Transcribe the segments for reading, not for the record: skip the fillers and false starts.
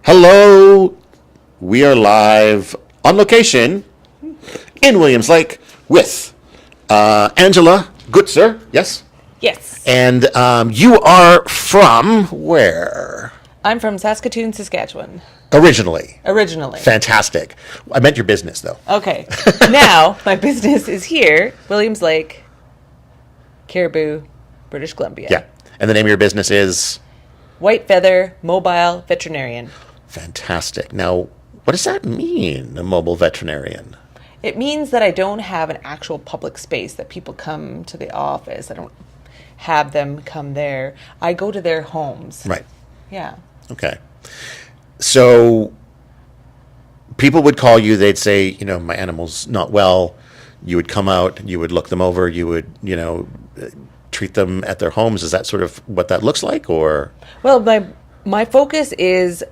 Hello, we are live on location in Williams Lake with Angela Gutzer, yes? Yes. And you are from where? I'm from Saskatoon, Saskatchewan. Originally. Originally. Fantastic. I meant your business, though. Okay. Now, my business is here, Williams Lake, Caribou, British Columbia. Yeah. And the name of your business is? White Feather Mobile Veterinarian. Fantastic. Now, what does that mean, a mobile veterinarian? It means that I don't have an actual public space that people come to the office. I don't have them come there. I go to their homes. Right. Yeah. Okay. So people would call you, they'd say, my animal's not well. You would come out, you would look them over, you would, treat them at their homes. Is that sort of what that looks like, or? Well, my focus is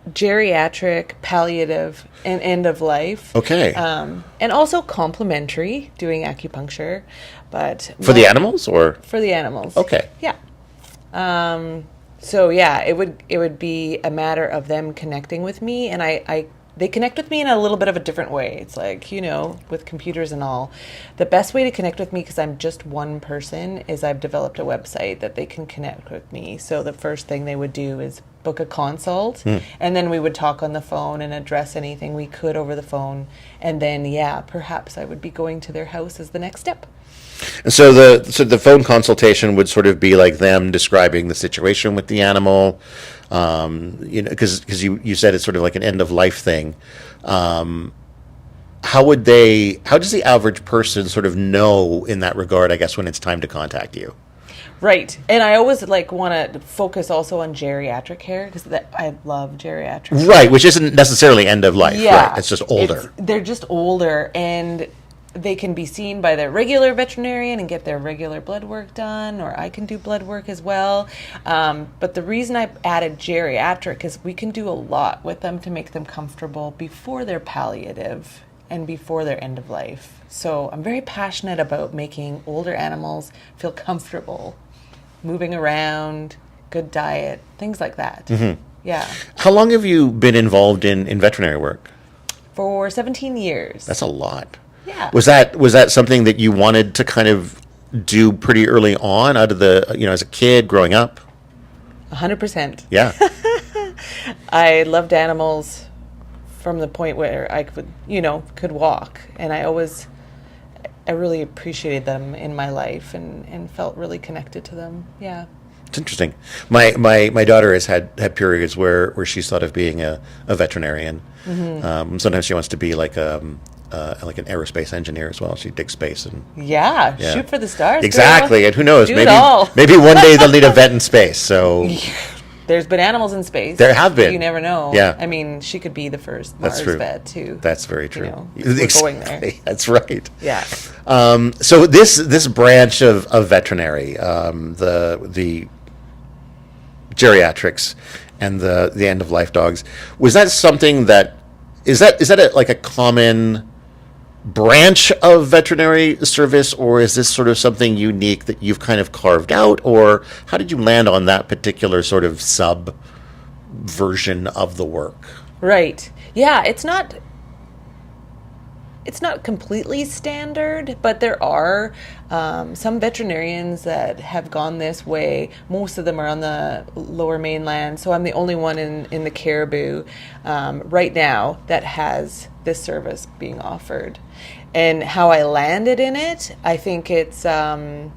geriatric, palliative, and end of life. Okay. And also complementary, doing acupuncture, but for the animals, or for the animals. Okay. Yeah. So yeah, it would be a matter of them connecting with me, and they connect with me in a little bit of a different way. It's like, with computers and all. The best way to connect with me, because I'm just one person, is I've developed a website that they can connect with me. So the first thing they would do is book a consult, and then we would talk on the phone and address anything we could over the phone. And then, perhaps I would be going to their house as the next step. And so the phone consultation would sort of be like them describing the situation with the animal, because you said it's sort of like an end of life thing. How does the average person sort of know in that regard, I guess, when it's time to contact you? Right. And I always want to focus also on geriatric care, because I love geriatric. Right, which isn't necessarily end of life. Yeah. Right? It's just older. They're just older, and they can be seen by their regular veterinarian and get their regular blood work done, or I can do blood work as well. But the reason I added geriatric is we can do a lot with them to make them comfortable before they're palliative and before their end of life. So I'm very passionate about making older animals feel comfortable, moving around, good diet, things like that. Mm-hmm. Yeah. How long have you been involved in veterinary work? For 17 years. That's a lot. Yeah. Was that something that you wanted to kind of do pretty early on, out of the, as a kid growing up? 100%. Yeah. I loved animals from the point where I could walk, and I really appreciated them in my life and felt really connected to them. Yeah. It's interesting. My daughter has had periods where she's thought of being a veterinarian. Mm-hmm. Sometimes she wants to be like an aerospace engineer as well. She digs space and shoot for the stars. Exactly, girl. And who knows? Do it all. Maybe one day they'll need a vet in space. So there's been animals in space. There have been. You never know. Yeah. I mean, she could be the first That's Mars true. vet too. That's very true. We're going there. That's right. Yeah. So this branch of veterinary, the geriatrics and the end of life dogs, was that something that is that like a common branch of veterinary service, or is this sort of something unique that you've kind of carved out, or how did you land on that particular sort of sub version of the work? Right. Yeah, it's not completely standard, but there are some veterinarians that have gone this way. Most of them are on the lower mainland, so I'm the only one in the Caribou right now that has this service being offered. And how I landed in it, I think it's a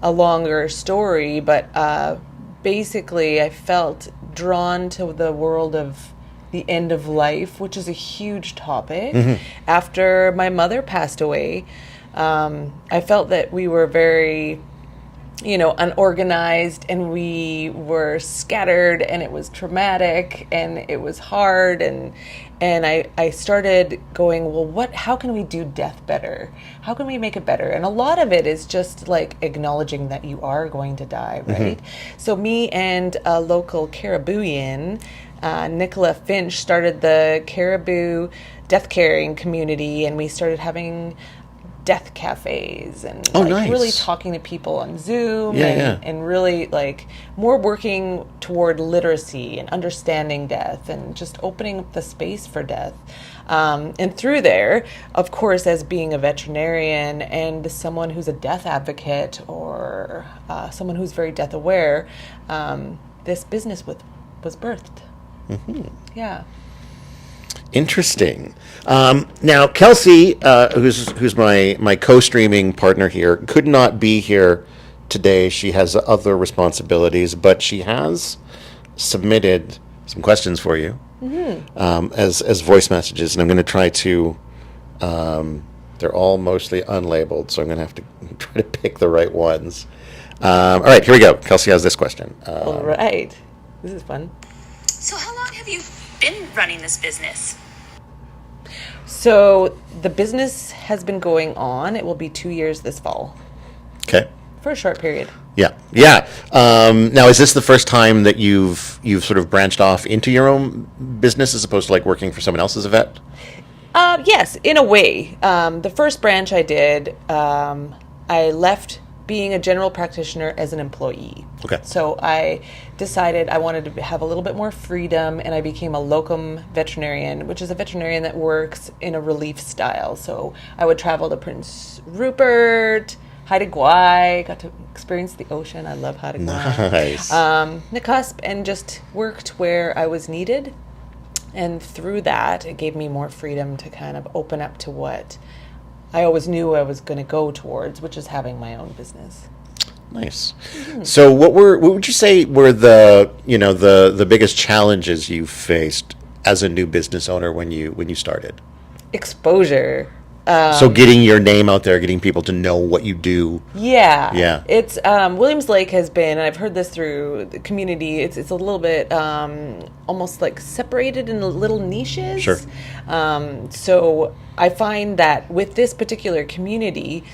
longer story, but basically I felt drawn to the world of the end of life, which is a huge topic. Mm-hmm. After my mother passed away, I felt that we were very, unorganized, and we were scattered, and it was traumatic, and it was hard, and I started going, well, how can we do death better? How can we make it better? And a lot of it is just like acknowledging that you are going to die, right? Mm-hmm. So me and a local Caribouian, Nicola Finch, started the Caribou death caring community, and we started having death cafes and Oh, like nice. really talking to people on Zoom Yeah. and really like more working toward literacy and understanding death and just opening up the space for death. And through there, of course, as being a veterinarian and someone who's a death advocate or someone who's very death aware, this business was birthed. Yeah. Interesting. Now, Kelsey, who's my co-streaming partner here, could not be here today. She has other responsibilities, but she has submitted some questions for you as voice messages, and I'm going to try to. They're all mostly unlabeled, so I'm going to have to try to pick the right ones. All right, here we go. Kelsey has this question. All right. This is fun. So how long have you been running this business? So the business has been going on. It will be 2 years this fall Okay. for a short period. Yeah. Now, is this the first time that you've sort of branched off into your own business as opposed to like working for someone else as a vet? Yes, in a way. The first branch I did, I left being a general practitioner as an employee. Okay. So I decided I wanted to have a little bit more freedom, and I became a locum veterinarian, which is a veterinarian that works in a relief style. So I would travel to Prince Rupert, Haida Gwaii, got to experience the ocean. I love Haida Gwaii. Nice. Nakusp, and just worked where I was needed. And through that, it gave me more freedom to kind of open up to what I always knew I was going to go towards, which is having my own business. Nice. So, what would you say were the biggest challenges you faced as a new business owner when you started? Exposure. So, getting your name out there, getting people to know what you do. Yeah. It's Williams Lake has been, and I've heard this through the community. It's a little bit almost like separated in little niches. Sure. So I find that with this particular community,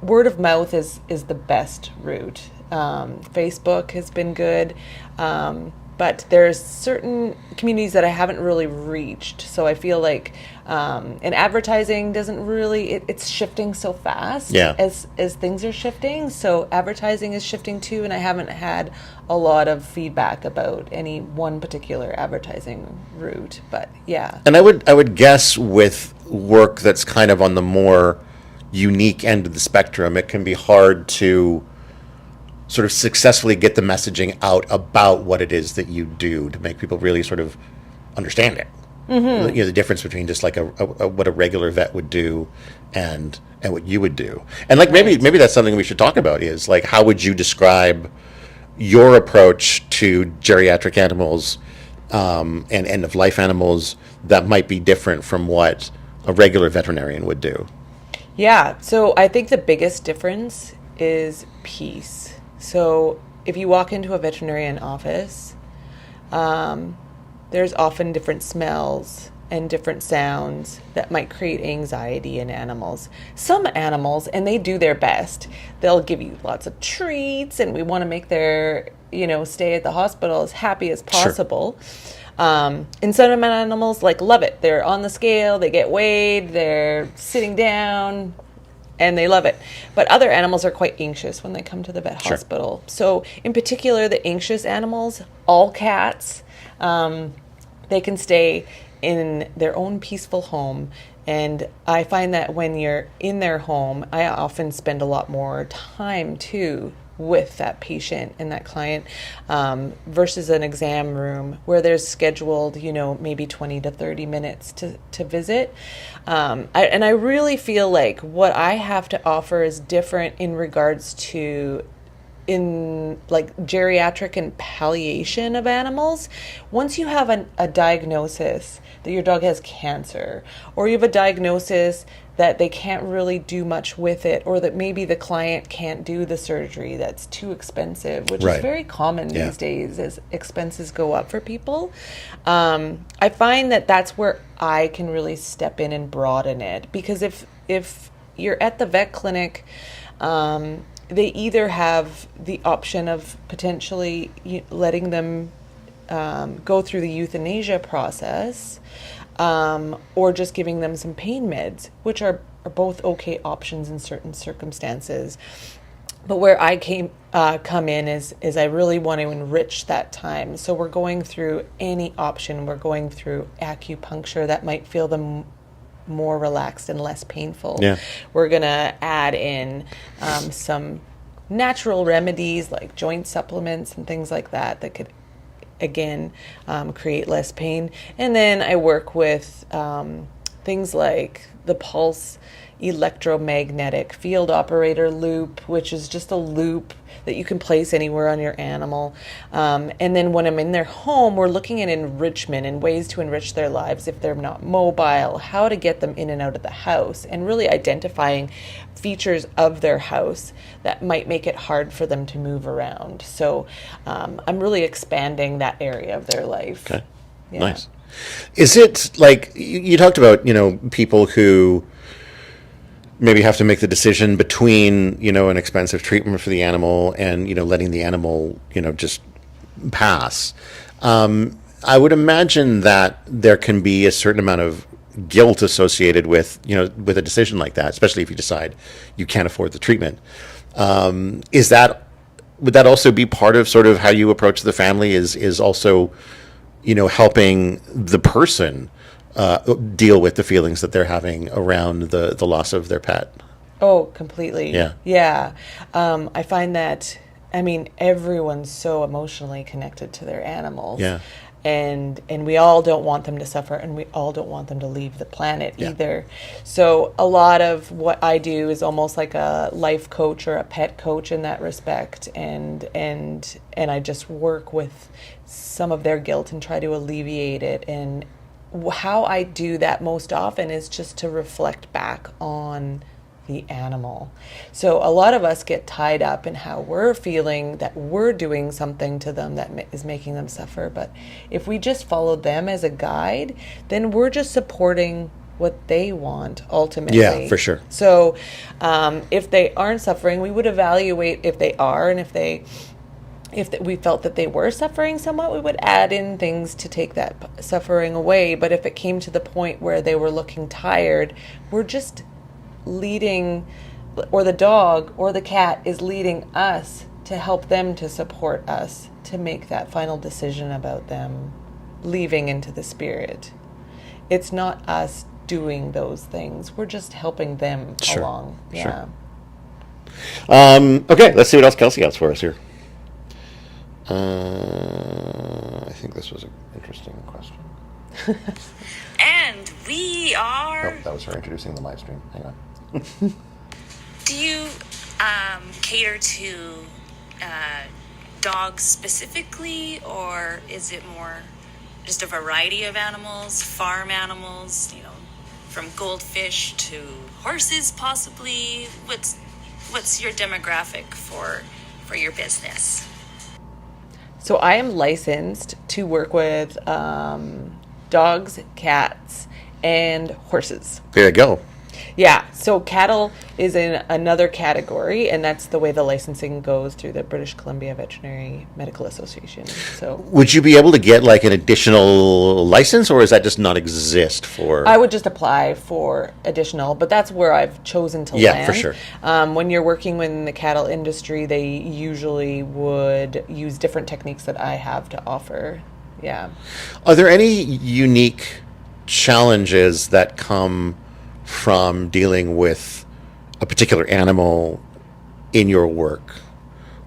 word of mouth is the best route. Facebook has been good. But there's certain communities that I haven't really reached. So I feel like, and advertising doesn't really, it's shifting so fast as things are shifting. So advertising is shifting too, and I haven't had a lot of feedback about any one particular advertising route, but yeah. And I would guess with work that's kind of on the more unique end of the spectrum, it can be hard to sort of successfully get the messaging out about what it is that you do to make people really sort of understand it. Mm-hmm. You know, the difference between just like what a regular vet would do and what you would do. And like maybe that's something we should talk about is like how would you describe your approach to geriatric animals and end of life animals that might be different from what a regular veterinarian would do? Yeah, so I think the biggest difference is peace. So if you walk into a veterinarian office, there's often different smells and different sounds that might create anxiety in animals. Some animals, and they do their best, they'll give you lots of treats, and we want to make their stay at the hospital as happy as possible. Sure. And some animals love it. They're on the scale, they get weighed, they're sitting down, and they love it. But other animals are quite anxious when they come to the vet hospital. So in particular, the anxious animals, all cats, they can stay in their own peaceful home. And I find that when you're in their home, I often spend a lot more time too with that patient and that client versus an exam room where there's scheduled, maybe 20 to 30 minutes to visit. I really feel like what I have to offer is different in regards to geriatric and palliation of animals. Once you have a diagnosis that your dog has cancer, or you have a diagnosis that they can't really do much with it, or that maybe the client can't do the surgery that's too expensive, which is very common these days as expenses go up for people. I find that that's where I can really step in and broaden it, because if you're at the vet clinic, they either have the option of potentially letting them go through the euthanasia process, or just giving them some pain meds, which are both okay options in certain circumstances. But where I come in is I really want to enrich that time. So we're going through any option. We're going through acupuncture that might feel them more relaxed and less painful. Yeah. We're going to add in some natural remedies like joint supplements and things like that could, again, create less pain. And then I work with things like the pulse electromagnetic field operator loop, which is just a loop that you can place anywhere on your animal. And then when I'm in their home, we're looking at enrichment and ways to enrich their lives if they're not mobile, how to get them in and out of the house, and really identifying features of their house that might make it hard for them to move around. So I'm really expanding that area of their life. Okay. Yeah. Nice. Is it like you talked about, people who maybe have to make the decision between, an expensive treatment for the animal and, letting the animal, just pass. I would imagine that there can be a certain amount of guilt associated with, with a decision like that, especially if you decide you can't afford the treatment. Would that also be part of sort of how you approach the family is also, helping the person deal with the feelings that they're having around the loss of their pet? Oh, completely. Yeah. Yeah. I find that, everyone's so emotionally connected to their animals. Yeah. And we all don't want them to suffer, and we all don't want them to leave the planet Yeah. either. So a lot of what I do is almost like a life coach or a pet coach in that respect, and I just work with some of their guilt and try to alleviate it. And how I do that most often is just to reflect back on the animal. So a lot of us get tied up in how we're feeling that we're doing something to them that is making them suffer. But if we just follow them as a guide, then we're just supporting what they want ultimately. Yeah, for sure. So if they aren't suffering, we would evaluate if they are, and if we felt that they were suffering somewhat, we would add in things to take that suffering away. But if it came to the point where they were looking tired, we're just leading, or the dog or the cat is leading us to help them to support us to make that final decision about them leaving into the spirit. It's not us doing those things. We're just helping them Sure. along. Yeah. Sure. Okay, let's see what else Kelsey has for us here. I think this was an interesting question. And we are. Oh, that was her introducing the live stream. Hang on. Do you cater to dogs specifically, or is it more just a variety of animals, farm animals, from goldfish to horses possibly? What's your demographic for your business? So I am licensed to work with dogs, cats, and horses. There you go. Yeah, so cattle is in another category, and that's the way the licensing goes through the British Columbia Veterinary Medical Association. So Would you be able to get like an additional license, or does that just not exist for? I would just apply for additional, but that's where I've chosen to land. Yeah, for sure. When you're working in the cattle industry, they usually would use different techniques that I have to offer. Yeah. Are there any unique challenges that come from dealing with a particular animal in your work?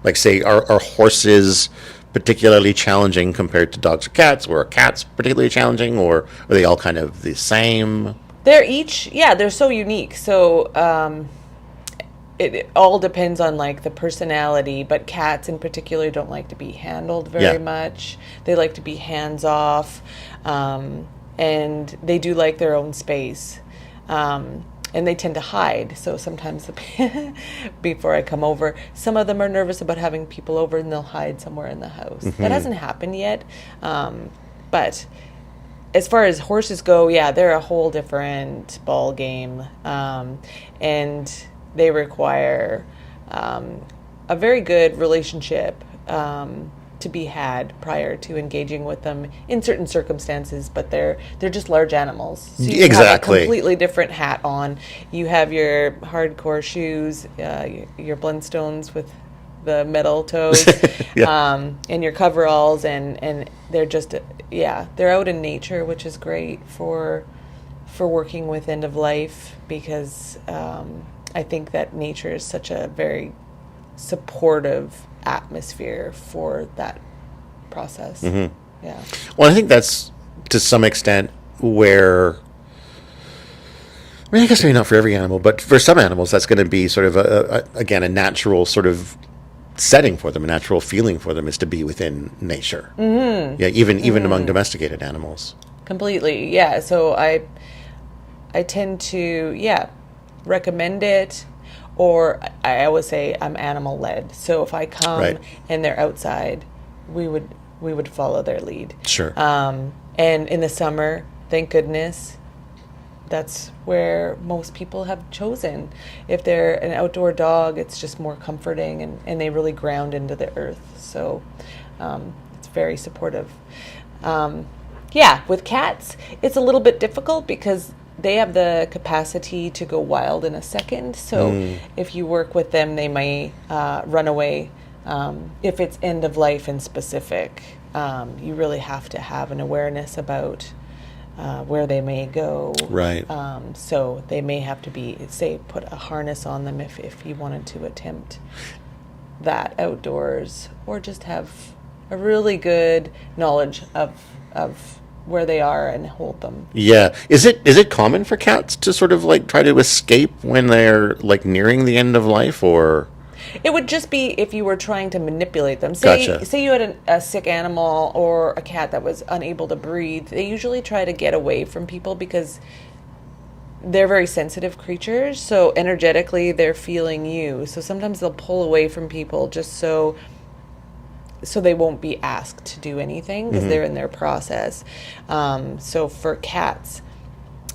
Like, say, are horses particularly challenging compared to dogs or cats, or are cats particularly challenging, or are they all kind of the same? They're so unique. So it all depends on like the personality, but cats in particular don't like to be handled very much. They like to be hands off, and they do like their own space. And they tend to hide. So sometimes before I come over, some of them are nervous about having people over, and they'll hide somewhere in the house. That hasn't happened yet. But as far as horses go, they're a whole different ball game. And they require a very good relationship to be had prior to engaging with them in certain circumstances, but they're just large animals. So you Exactly. have a completely different hat on. You have your hardcore shoes, your Blundstones with the metal toes, and your coveralls, and they're just they're out in nature, which is great for working with end of life, because I think that nature is such a very supportive atmosphere for that process. Mm-hmm. Yeah. Well, I think that's to some extent where, I mean, I guess maybe not for every animal, but for some animals, that's going to be sort of again, a natural sort of setting for them, a natural feeling for them is to be within nature. Mm-hmm. Yeah, even among domesticated animals. Completely. Yeah. So I tend to recommend it, or I always say I'm animal led. So if I come and they're outside, we would follow their lead. Sure. And in the summer, thank goodness, that's where most people have chosen. If they're an outdoor dog, it's just more comforting, and they really ground into the earth. So it's very supportive. With cats, it's a little bit difficult because they have the capacity to go wild in a second. So if you work with them, they may run away. If it's end of life in specific, you really have to have an awareness about where they may go. Right. So they may have to be, say, put a harness on them if you wanted to attempt that outdoors, or just have a really good knowledge of where they are and hold them. Yeah. Is it common for cats to sort of like try to escape when they're like nearing the end of life, or? It would just be if you were trying to manipulate them. Say you had a sick animal or a cat that was unable to breathe. They usually try to get away from people because they're very sensitive creatures. So energetically, they're feeling you. So sometimes they'll pull away from people just so they won't be asked to do anything because they're in their process. So for cats,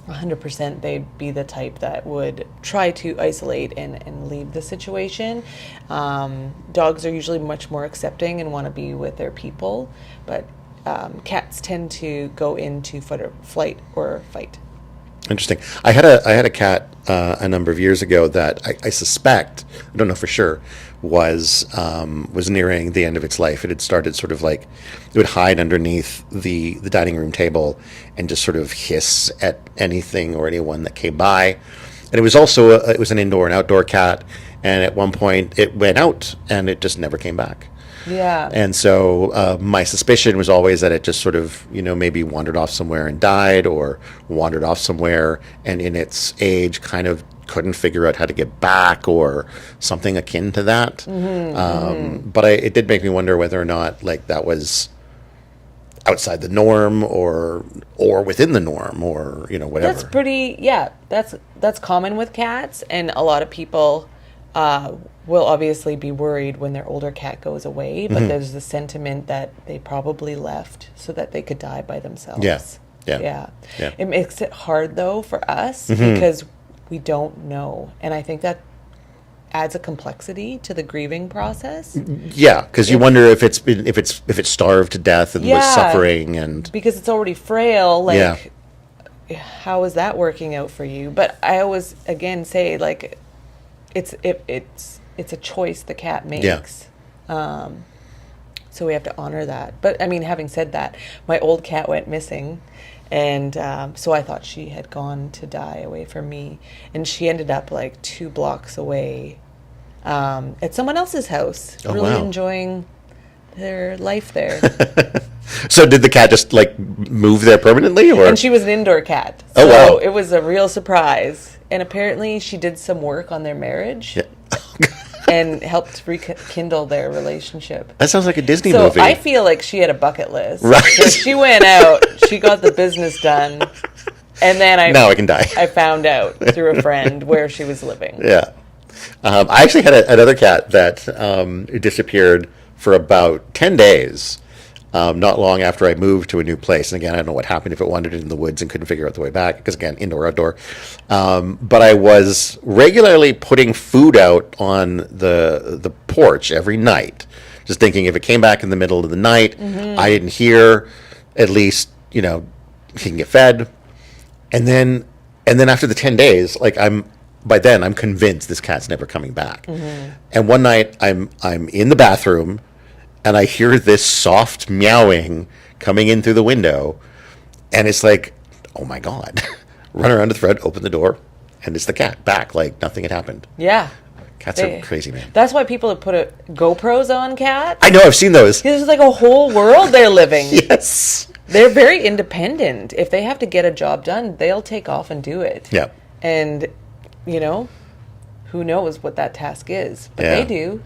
100% they'd be the type that would try to isolate and leave the situation. Dogs are usually much more accepting and want to be with their people, but cats tend to go into flight or fight. Interesting. I had a cat a number of years ago that I suspect, I don't know for sure, was nearing the end of its life. It had started sort of like, it would hide underneath the dining room table and just sort of hiss at anything or anyone that came by. And it was also it was an indoor and outdoor cat. And at one point it went out and it just never came back. Yeah. And so my suspicion was always that it just sort of, maybe wandered off somewhere and died, or wandered off somewhere and in its age kind of couldn't figure out how to get back, or something akin to that. But it did make me wonder whether or not like that was outside the norm or within the norm, or whatever. That's pretty. Yeah, that's common with cats, and a lot of people will obviously be worried when their older cat goes away, but there's the sentiment that they probably left so that they could die by themselves. Yeah. It makes it hard though for us because we don't know, and I think that adds a complexity to the grieving process. Yeah, because you wonder if it's starved to death and was suffering, and because it's already frail. Like, how is that working out for you? But I always again say like, it's a choice the cat makes. So we have to honor that. But I mean, having said that, my old cat went missing. And so I thought she had gone to die away from me. And she ended up like 2 blocks away at someone else's house, really enjoying their life there. So did the cat just like move there permanently? Or? And she was an indoor cat. So it was a real surprise. And apparently she did some work on their marriage. And helped rekindle their relationship. That sounds like a Disney movie. So I feel like she had a bucket list. Right. So she went out, she got the business done, and then now I can die. I found out through a friend where she was living. Yeah. I actually had another cat that disappeared for about 10 days. Not long after I moved to a new place. And again, I don't know what happened, if it wandered in the woods and couldn't figure out the way back, because again, indoor, outdoor. But I was regularly putting food out on the porch every night just thinking if it came back in the middle of the night, I didn't hear, at least, you know, he can get fed. And then after the 10 days, like by then I'm convinced this cat's never coming back. And one night I'm in the bathroom and I hear this soft meowing coming in through the window, and it's like, oh my God. Run around to the front, open the door, and it's the cat back like nothing had happened. Yeah. Cats are crazy, man. That's why people have put GoPros on cats. I know, I've seen those. This is like a whole world they're living. Yes. They're very independent. If they have to get a job done, they'll take off and do it. Yeah. And, you know, who knows what that task is. But Yeah. they do.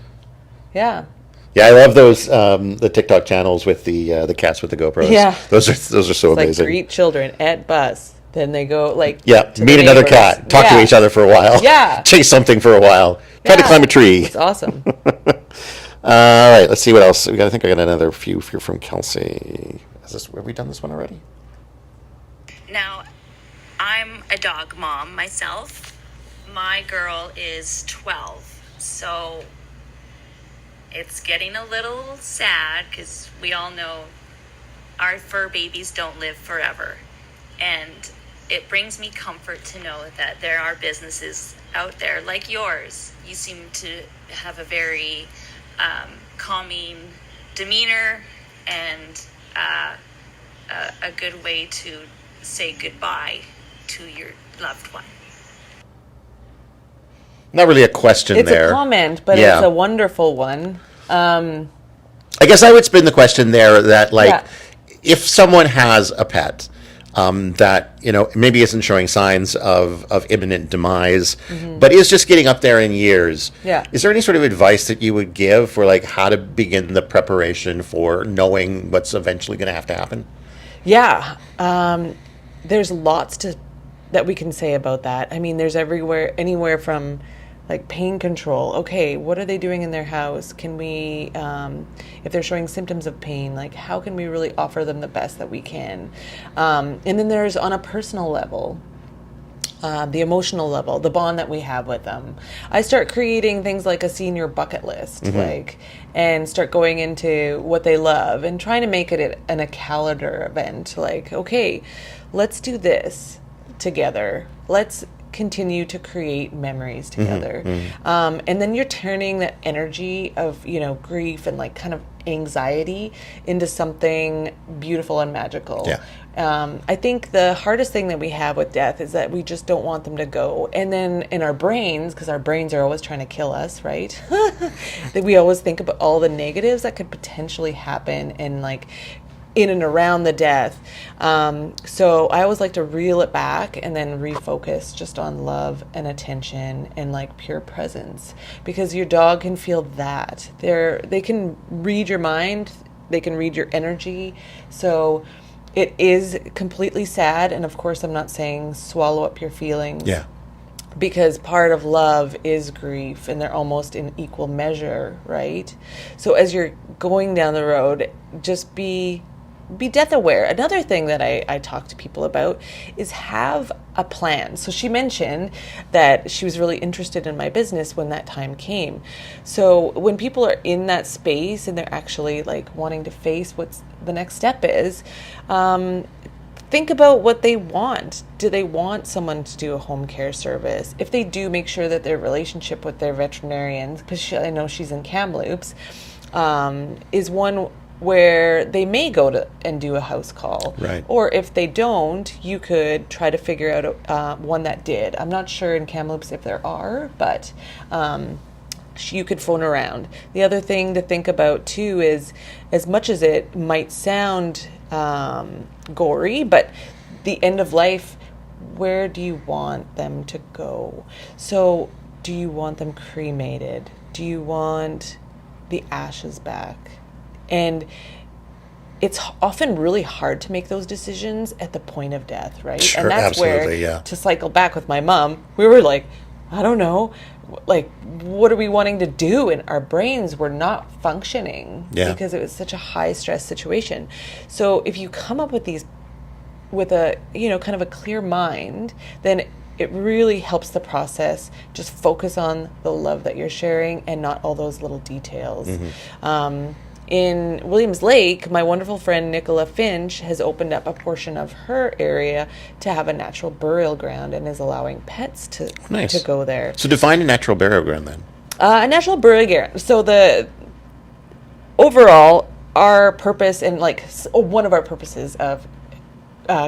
Yeah. Yeah, I love those the TikTok channels with the cats with the GoPros. Yeah. Those are so It's like amazing. greet children at bus. Then they go like Yeah, to meet the another neighbors. cat, talk to Yeah. each other for a while. Yeah. Chase something for a while. Try to Yeah. climb a tree. It's awesome. All right, let's see what else. I think I got another few here from Kelsey. Have we done this one already? Now, I'm a dog mom myself. My girl is 12, so it's getting a little sad because we all know our fur babies don't live forever. And it brings me comfort to know that there are businesses out there like yours. You seem to have a very calming demeanor and a good way to say goodbye to your loved one. Not really a question It's there. a comment, but Yeah. it's a wonderful one. I guess I would spin the question there that, like, Yeah. if someone has a pet that, you know, maybe isn't showing signs of imminent demise, but is just getting up there in years, Yeah. is there any sort of advice that you would give for, like, how to begin the preparation for knowing what's eventually going to have to happen? Yeah. There's lots that we can say about that. I mean, there's anywhere from like pain control. Okay, what are they doing in their house? Can we, if they're showing symptoms of pain, like how can we really offer them the best that we can? And then there's on a personal level, the emotional level, the bond that we have with them. I start creating things like a senior bucket list, and start going into what they love and trying to make it a calendar event. Like, okay, let's do this together. Let's continue to create memories together. And then you're turning that energy of, you know, grief and like kind of anxiety into something beautiful and magical. Yeah. I think the hardest thing that we have with death is that we just don't want them to go. And then in our brains, because our brains are always trying to kill us, right? That we always think about all the negatives that could potentially happen and like in and around the death. So I always like to reel it back and then refocus just on love and attention and like pure presence, because your dog can feel that. They can read your mind, they can read your energy. So it is completely sad, and of course I'm not saying swallow up your feelings. Yeah. Because part of love is grief, and they're almost in equal measure, right? So as you're going down the road, just be death aware. Another thing that I talk to people about is have a plan. So she mentioned that she was really interested in my business when that time came. So when people are in that space and they're actually like wanting to face what's the next step is, think about what they want. Do they want someone to do a home care service? If they do, make sure that their relationship with their veterinarian, because I know she's in Kamloops, is one where they may go to and do a house call. Right. Or if they don't, you could try to figure out one that did. I'm not sure in Kamloops if there are, but you could phone around. The other thing to think about too is, as much as it might sound gory, but the end of life, where do you want them to go? So do you want them cremated? Do you want the ashes back? And it's often really hard to make those decisions at the point of death, right? Sure, and that's absolutely, where, yeah. to cycle back with my mom, we were like, I don't know, like, what are we wanting to do? And our brains were not functioning because it was such a high stress situation. So if you come up with a, you know, kind of a clear mind, then it really helps the process just focus on the love that you're sharing and not all those little details. In Williams Lake, my wonderful friend Nicola Finch has opened up a portion of her area to have a natural burial ground and is allowing pets to go there. So define a natural burial ground then. A natural burial ground. So the overall, our purpose and one of our purposes of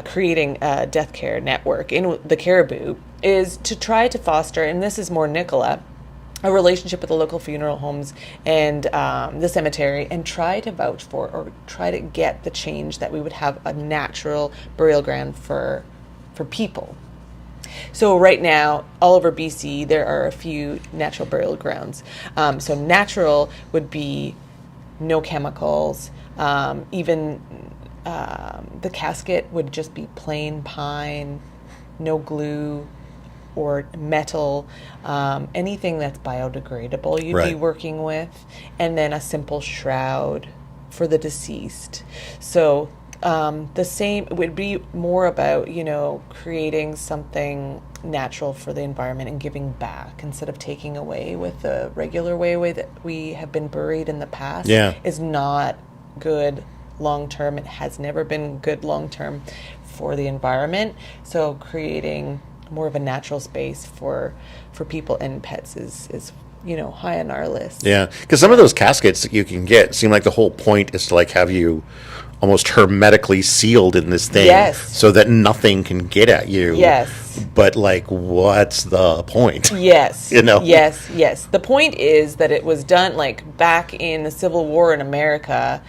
creating a death care network in the Caribou is to try to foster, and this is more Nicola, a relationship with the local funeral homes and the cemetery, and try to vouch for or try to get the change that we would have a natural burial ground for people. So right now, all over BC, there are a few natural burial grounds. So natural would be no chemicals, even the casket would just be plain pine, no glue or metal, anything that's biodegradable you'd be working with, and then a simple shroud for the deceased. So the same would be more about, creating something natural for the environment and giving back instead of taking away with the regular way that we have been buried in the past is not good long term. It has never been good long term for the environment. So creating more of a natural space for people and pets is high on our list. Yeah, because some of those caskets that you can get seem like the whole point is to have you almost hermetically sealed in this thing so that nothing can get at you. Yes. But what's the point? Yes. Yes. The point is that it was done back in the Civil War in America.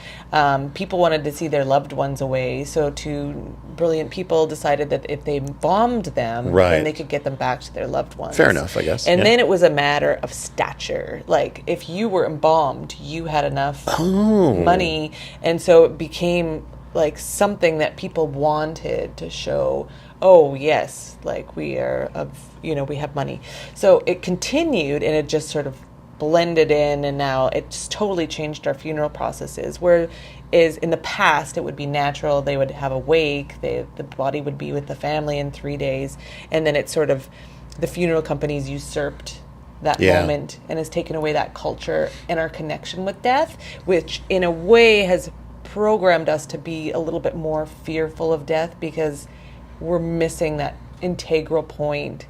People wanted to see their loved ones away. So two brilliant people decided that if they bombed them, then they could get them back to their loved ones. Fair enough, I guess. And then it was a matter of stature. If you were embalmed, you had enough money. And so it became something that people wanted to show, oh yes, we are we have money. So it continued and it just sort of blended in, and now it's totally changed our funeral processes. Whereas in the past it would be natural, they would have a wake, the body would be with the family in 3 days, and then it's sort of the funeral companies usurped that moment and has taken away that culture and our connection with death, which in a way has programmed us to be a little bit more fearful of death because we're missing that integral point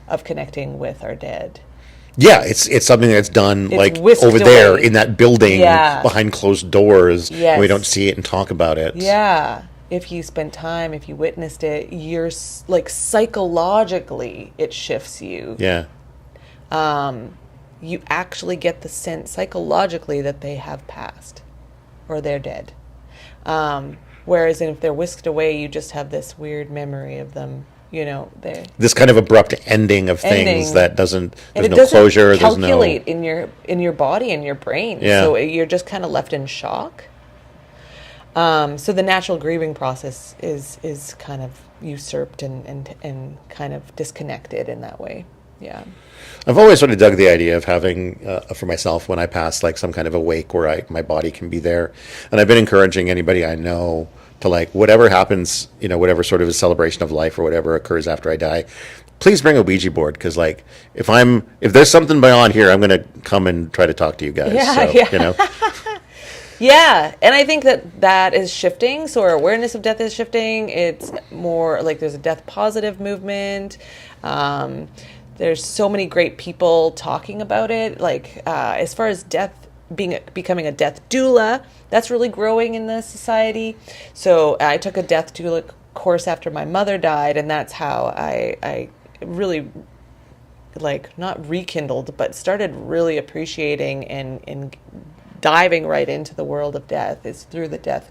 of connecting with our dead. Yeah, it's something that's done over there in that building behind closed doors. Yes. And we don't see it and talk about it. Yeah. If you spent time, if you witnessed it, you're psychologically it shifts you. Yeah. You actually get the sense psychologically that they have passed or they're dead. Whereas if they're whisked away, you just have this weird memory of them. This kind of abrupt ending of things that there's no It closure. doesn't calculate in your body and your brain. Yeah. So you're just kind of left in shock. So the natural grieving process is kind of usurped and kind of disconnected in that way. Yeah. I've always sort of dug the idea of having, for myself, when I pass, some kind of a wake where my body can be there. And I've been encouraging anybody I know to whatever happens, whatever sort of a celebration of life or whatever occurs after I die, please bring a Ouija board, because if there's something beyond here, I'm going to come and try to talk to you guys. Yeah, and I think that is shifting. So our awareness of death is shifting. It's more there's a death positive movement. There's so many great people talking about it. As far as death becoming a death doula, that's really growing in the society. So I took a death doula course after my mother died, and that's how I really not rekindled, but started really appreciating and diving right into the world of death is through the death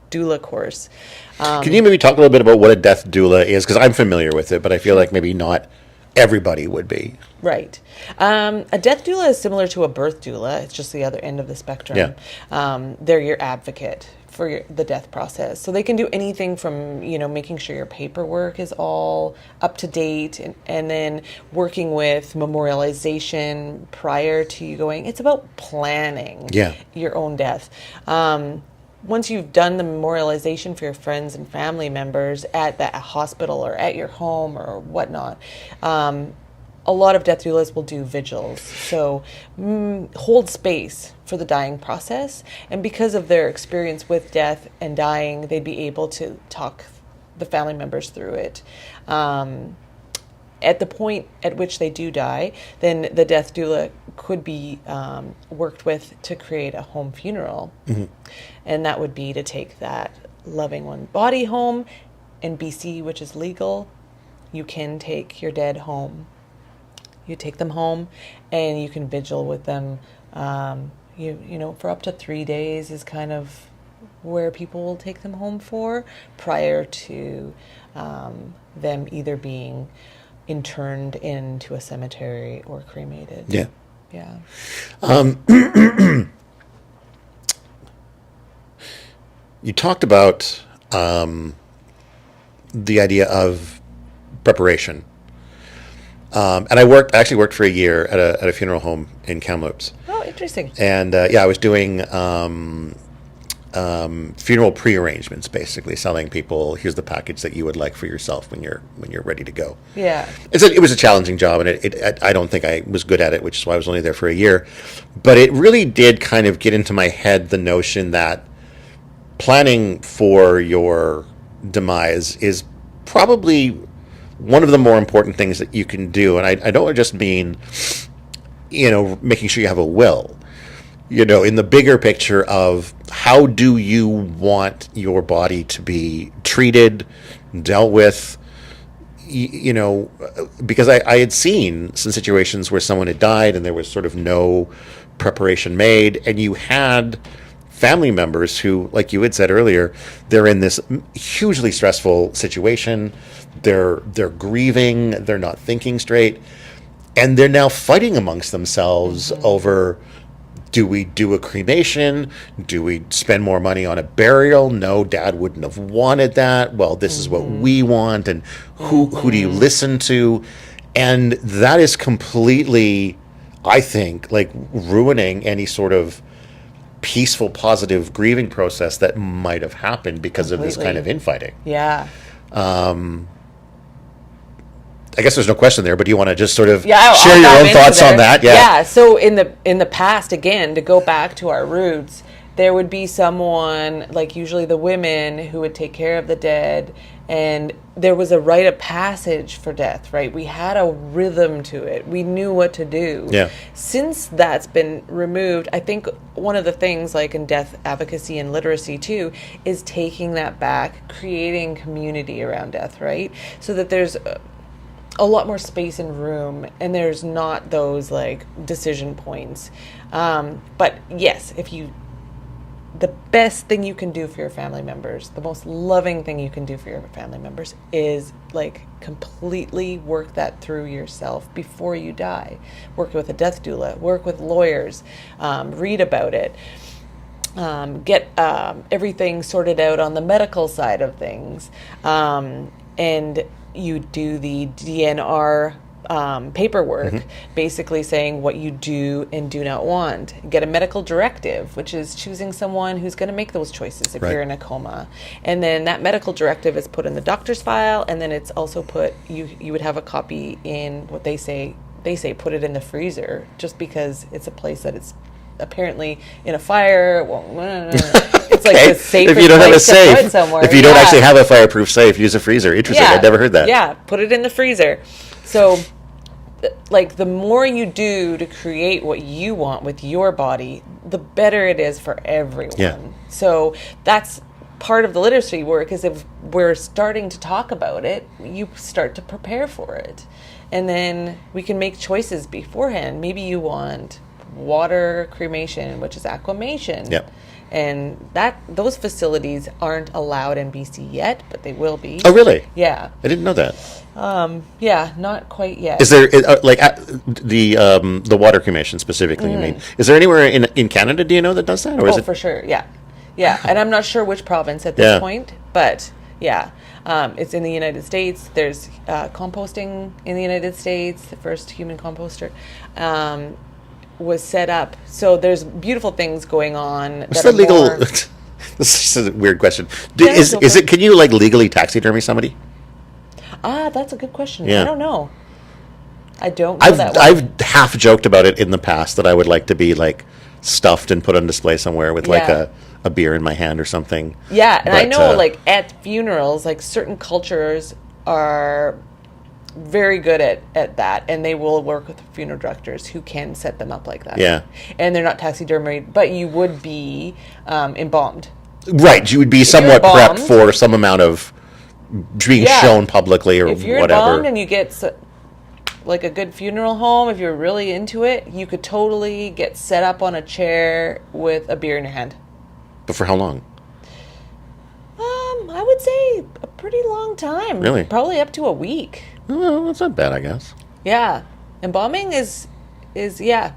doula course. Can you maybe talk a little bit about what a death doula is? Because I'm familiar with it, but I feel like maybe not everybody would be. Right. A death doula is similar to a birth doula. It's just the other end of the spectrum. Yeah. They're your advocate for the death process. So they can do anything from, making sure your paperwork is all up to date and then working with memorialization prior to you going. It's about planning your own death. once you've done the memorialization for your friends and family members at that hospital or at your home or whatnot, a lot of death doulas will do vigils. So hold space for the dying process. And because of their experience with death and dying, they'd be able to talk the family members through it. At the point at which they do die, then the death doula could be worked with to create a home funeral. Mm-hmm. And that would be to take that loving one body home. In BC, which is legal, you can take your dead home. You take them home and you can vigil with them. You know, for up to 3 days is kind of where people will take them home for, prior to them either being interned into a cemetery or cremated. Yeah. Yeah. You talked about the idea of preparation. And I actually worked for a year at a funeral home in Kamloops. Oh, interesting. And I was doing funeral pre-arrangements, basically selling people, here's the package that you would like for yourself when you're ready to go. Yeah. It was a challenging job, and I don't think I was good at it, which is why I was only there for a year. But it really did kind of get into my head the notion that planning for your demise is probably one of the more important things that you can do. And I don't just mean, making sure you have a will. In the bigger picture of how do you want your body to be treated, dealt with, because I had seen some situations where someone had died and there was sort of no preparation made, and you had family members who, like you had said earlier, they're in this hugely stressful situation, they're grieving, they're not thinking straight, and they're now fighting amongst themselves over, do we do a cremation? Do we spend more money on a burial? No, Dad wouldn't have wanted that. Well, this is what we want, and who do you listen to? And that is completely, I think, like ruining any sort of peaceful, positive grieving process that might have happened because of this kind of infighting. Yeah. I guess there's no question there, but do you want to just sort of share I'll your own thoughts on that? Yeah. So in the past, again, to go back to our roots, there would be someone, like usually the women, who would take care of the dead, and there was a rite of passage for death, right? We had a rhythm to it. We knew what to do. Yeah. Since that's been removed, I think one of the things, like in death advocacy and literacy too, is taking that back, creating community around death, right? So that there's a lot more space and room, and there's not those like decision points. But yes, the best thing you can do for your family members, the most loving thing you can do for your family members, is like completely work that through yourself before you die. Work with a death doula, work with lawyers, read about it, get everything sorted out on the medical side of things, and you do the DNR paperwork, basically saying what you do and do not want. Get a medical directive, which is choosing someone who's going to make those choices if you're in a coma. And then that medical directive is put in the doctor's file, and then it's also put, you would have a copy in what they say put it in the freezer, just because it's a place that it's apparently in a fire. It's like the safest if you don't have a safe, to put somewhere. If you don't actually have a fireproof safe, use a freezer. Interesting. I'd never heard that. Yeah, put it in the freezer. So, like, the more you do to create what you want with your body, the better it is for everyone. Yeah. So that's part of the literacy work, is if we're starting to talk about it, you start to prepare for it. And then we can make choices beforehand. Maybe you want water cremation, which is aquamation. Yep. And those facilities aren't allowed in BC yet, but they will be. Oh, really? Yeah. I didn't know that. Yeah, not quite yet. Is there the water cremation specifically? You mean? Is there anywhere in Canada? Do you know that does that, or is it for sure? Yeah. And I'm not sure which province at this point, but yeah, it's in the United States. There's composting in the United States. The first human composter was set up. So there's beautiful things going on. What's the legal? This is a weird question. Yeah, Is go is for it? Can you like legally taxidermy somebody? That's a good question. Yeah. I don't know. I don't know I've that one. I've half joked about it in the past that I would like to be like stuffed and put on display somewhere with like Yeah. a beer in my hand or something. Yeah, and I But, know, like, at funerals, like, certain cultures are very good at that, and they will work with funeral directors who can set them up like that. Yeah. And they're not taxidermied, but you would be embalmed. Right, you would be somewhat embalmed- prepped for some amount of being Yeah. shown publicly or If you're whatever. embalmed and you get, like, a good funeral home, if you're really into it, you could totally get set up on a chair with a beer in your hand. But for how long? I would say a pretty long time. Really? Probably up to a week. Well, that's not bad, I guess. Yeah. Embalming is yeah,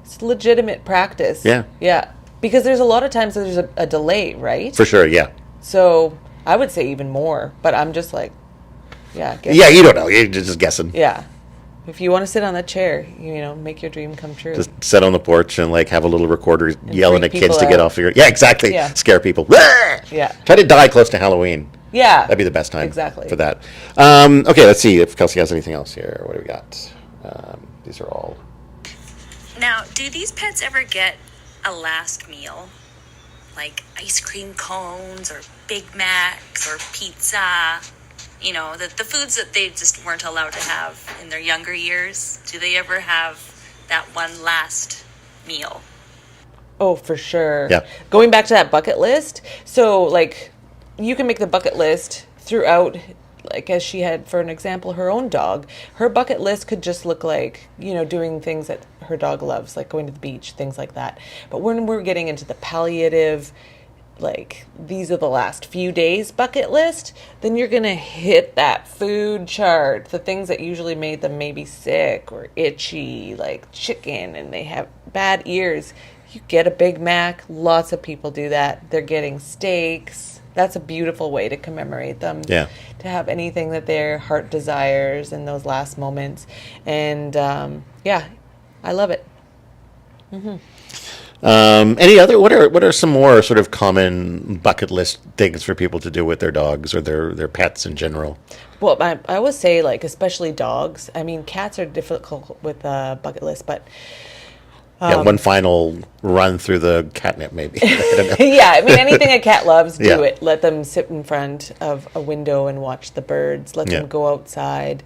it's legitimate practice. Yeah. Yeah. Because there's a lot of times there's a delay, right? For sure, yeah. So I would say even more, but I'm just like, yeah. Yeah, you don't know. You're just guessing. Yeah. If you want to sit on that chair, make your dream come true. Just sit on the porch and like have a little recorder yelling at freak kids to people get out. off your... Yeah, exactly. Yeah. Scare people. Yeah. Try to die close to Halloween. Yeah. That'd be the best time Exactly. for that. Okay, let's see if Kelsey has anything else here. What do we got? These are all... Now, do these pets ever get a last meal? Like ice cream cones or Big Macs or pizza? The foods that they just weren't allowed to have in their younger years. Do they ever have that one last meal? Oh, for sure. Yeah. Going back to that bucket list. So, like, you can make the bucket list throughout, like, as she had, for an example, her own dog. Her bucket list could just look like, doing things that her dog loves, like going to the beach, things like that. But when we're getting into the palliative, like, these are the last few days bucket list, then you're going to hit that food chart, the things that usually made them maybe sick or itchy, like chicken, and they have bad ears. You get a Big Mac. Lots of people do that. They're getting steaks. That's a beautiful way to commemorate them. Yeah. To have anything that their heart desires in those last moments. And, yeah, I love it. Any other? What are some more sort of common bucket list things for people to do with their dogs or their pets in general? Well, I always say, like, especially dogs. I mean, cats are difficult with a bucket list, but... Yeah, one final run through the catnip, maybe. I don't know. Yeah, I mean, anything a cat loves, do Yeah. it. Let them sit in front of a window and watch the birds. Let Yeah. them go outside.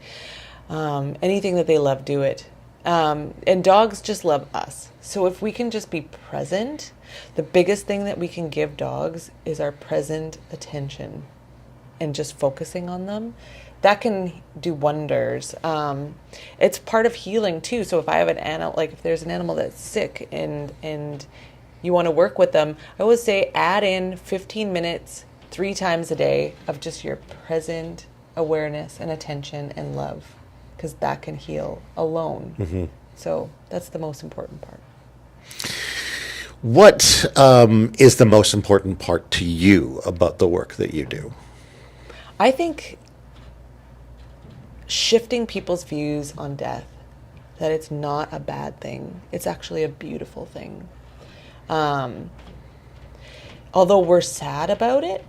Anything that they love, do it. And dogs just love us. So if we can just be present, the biggest thing that we can give dogs is our present attention and just focusing on them. That can do wonders. It's part of healing too. So if I have an animal, like if there's an animal that's sick and you want to work with them, I always say add in 15 minutes 3 times a day of just your present awareness and attention and love, because that can heal alone. Mm-hmm. So that's the most important part. What is the most important part to you about the work that you do? I think shifting people's views on death, that it's not a bad thing. It's actually a beautiful thing. Although we're sad about it,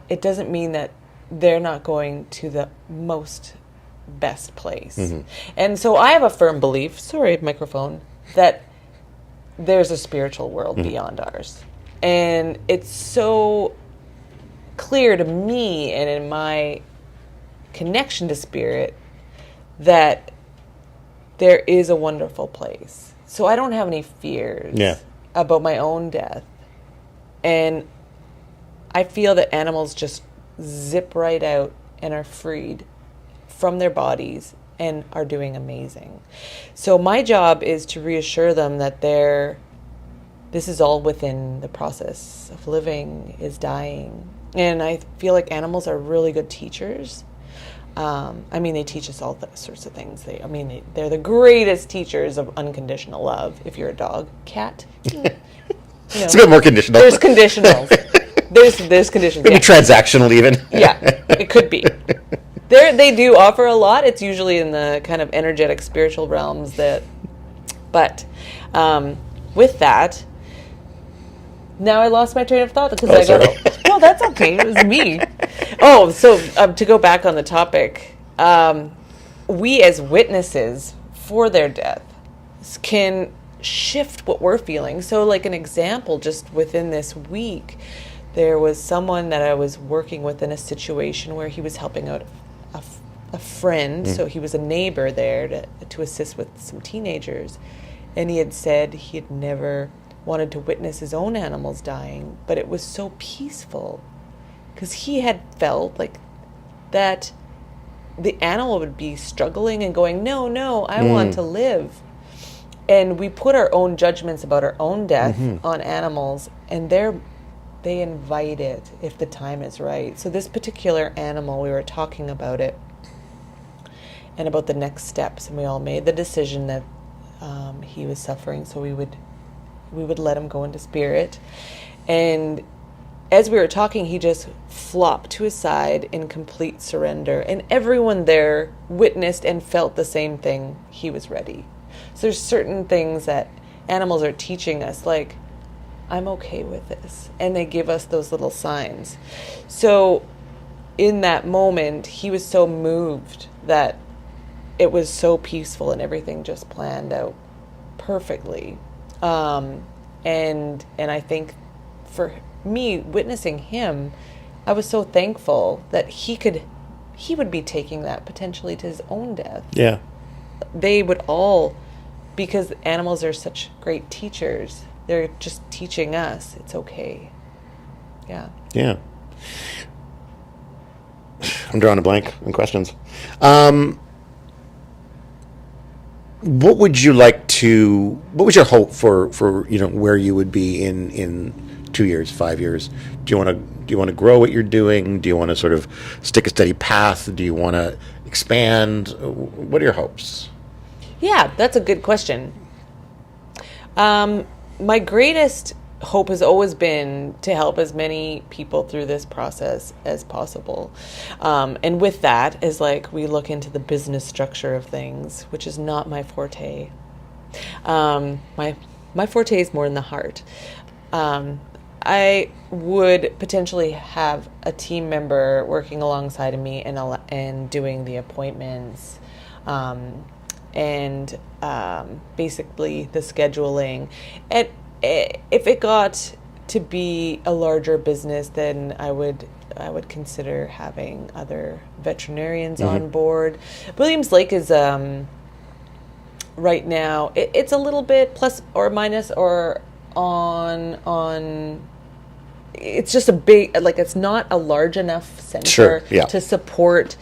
it doesn't mean that they're not going to the most best place. Mm-hmm. And so I have a firm belief, sorry, microphone, that there's a spiritual world beyond ours. And it's so clear to me and in my connection to spirit that there is a wonderful place. So I don't have any fears about my own death. And I feel that animals just zip right out and are freed from their bodies and are doing amazing. So my job is to reassure them that this is all within the process of living, is dying. And I feel like animals are really good teachers. I mean, they teach us all sorts of things. They're the greatest teachers of unconditional love. If you're a dog, cat, It's a bit more conditional. there's conditionals. There's conditions. Maybe Yeah. transactional even. Yeah, it could be. They do offer a lot. It's usually in the kind of energetic, spiritual realms but with that, Now I lost my train of thought because Oh, I got. sorry. No, that's okay. It was me. Oh, so to go back on the topic, we as witnesses for their death can shift what we're feeling. So, like an example, just within this week, there was someone that I was working with in a situation where he was helping out a friend. So he was a neighbor there to assist with some teenagers, and he had said he had never wanted to witness his own animals dying, but it was so peaceful because he had felt like that the animal would be struggling and going, no, I want to live. And we put our own judgments about our own death on animals, and they invite it if the time is right. So this particular animal, we were talking about it and about the next steps, and we all made the decision that he was suffering, so we would let him go into spirit. And as we were talking, he just flopped to his side in complete surrender. And everyone there witnessed and felt the same thing. He was ready. So there's certain things that animals are teaching us, like, I'm okay with this. And they give us those little signs. So in that moment, he was so moved that it was so peaceful and everything just planned out perfectly. And I think for me, witnessing him, I was so thankful that he would be taking that potentially to his own death. Yeah. They would all, because animals are such great teachers, they're just teaching us it's okay. Yeah. Yeah. I'm drawing a blank on questions. What would your hope for where you would be in 2 years, 5 years? Do you want to grow what you're doing? Do you want to sort of stick a steady path? Do you want to expand? What are your hopes? Yeah, that's a good question. My greatest hope has always been to help as many people through this process as possible. And with that is like we look into the business structure of things, which is not my forte. My forte is more in the heart. I would potentially have a team member working alongside of me and doing the appointments, and basically the scheduling. And if it got to be a larger business, then I would consider having other veterinarians on board. Williams Lake is right now it's a little bit plus or minus or on. It's just a big, like, it's not a large enough center to support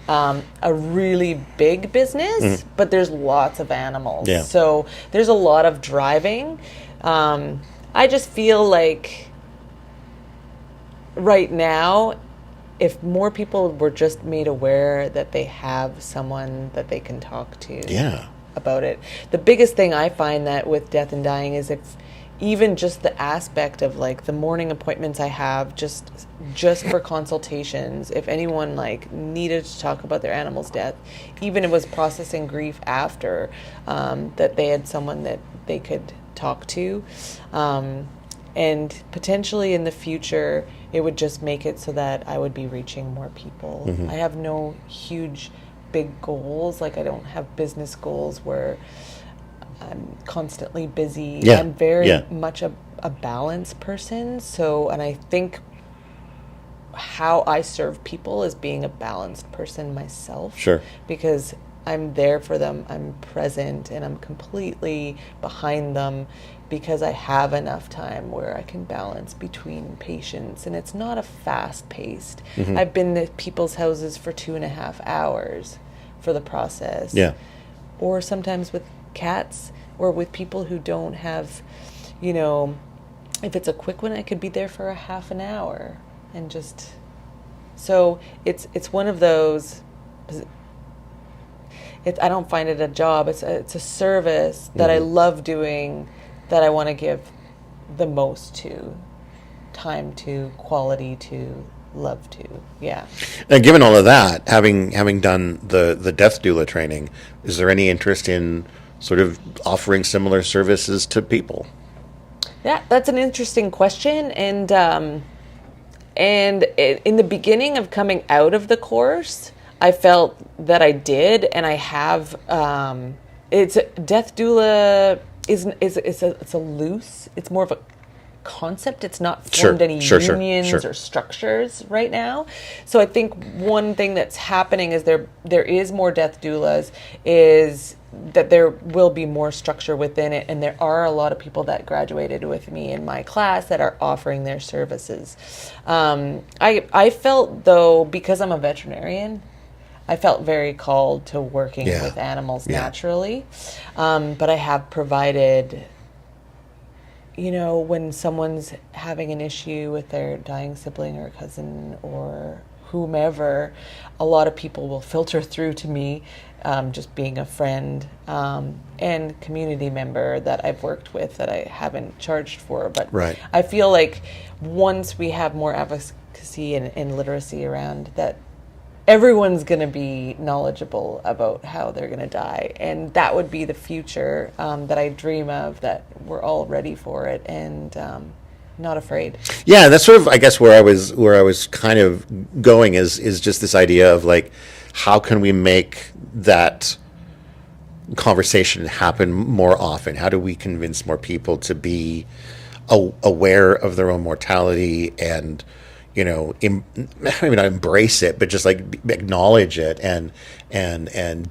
a really big business, but there's lots of animals. Yeah. So there's a lot of driving. I just feel like right now, if more people were just made aware that they have someone that they can talk to about it. The biggest thing I find that with death and dying is if even just the aspect of like the morning appointments I have just for consultations, if anyone like needed to talk about their animal's death, even if it was processing grief after, that they had someone that they could talk to, and potentially in the future it would just make it so that I would be reaching more people. I have no huge big goals, like I don't have business goals where I'm constantly busy. I'm very much a balanced person. So, and I think how I serve people is being a balanced person myself. Sure. Because I'm there for them, I'm present, and I'm completely behind them because I have enough time where I can balance between patients. And it's not a fast-paced. I've been to people's houses for 2.5 hours for the process. Yeah. Or sometimes with cats or with people who don't have, if it's a quick one, I could be there for a half an hour and just, so it's one of those, I don't find it a job. It's a service that I love doing, that I want to give the most to, time to, quality to, love to. Yeah. Now, given all of that, having done the death doula training, is there any interest in sort of offering similar services to people? Yeah, that's an interesting question, and in the beginning of coming out of the course, I felt that I did, and I have. It's death doula is it's a loose. It's more of a concept. It's not formed any unions or structures right now. So I think one thing that's happening is there is more death doulas, is that there will be more structure within it, and there are a lot of people that graduated with me in my class that are offering their services. I felt, though, because I'm a veterinarian, I felt very called to working with animals naturally, but I have provided, when someone's having an issue with their dying sibling or cousin or whomever, a lot of people will filter through to me, just being a friend and community member that I've worked with that I haven't charged for. But I feel like once we have more advocacy and literacy around that, everyone's going to be knowledgeable about how they're going to die, and that would be the future that I dream of, that we're all ready for it and not afraid. Yeah, that's sort of, I guess, where I was kind of going is just this idea of like, how can we make that conversation happen more often? How do we convince more people to be aware of their own mortality and maybe not embrace it, but just like acknowledge it and